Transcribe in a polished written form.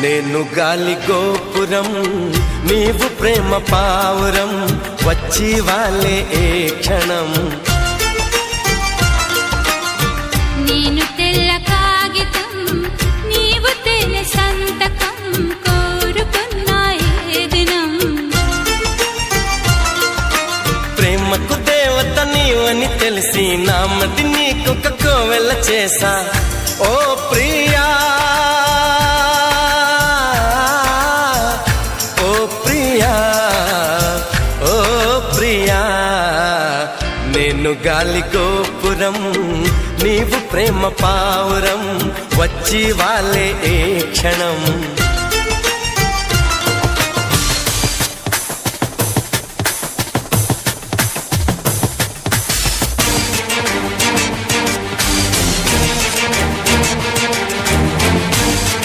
నేను గాలి గోపురం నీవు ప్రేమ పావురం వచ్చి వాలే ఏ క్షణం నేను తెల్ల కాగితం నీవు తెల్ల సంతకం కోరుకున్న ఏ దినం ప్రేమకు దేవత నీవని తెలిసి నామది నీకొక కోవెల చేసా ఓ ప్రియా నేను గాలి గోపురం నీవు ప్రేమ పావురం వచ్చి వాలే ఏ క్షణం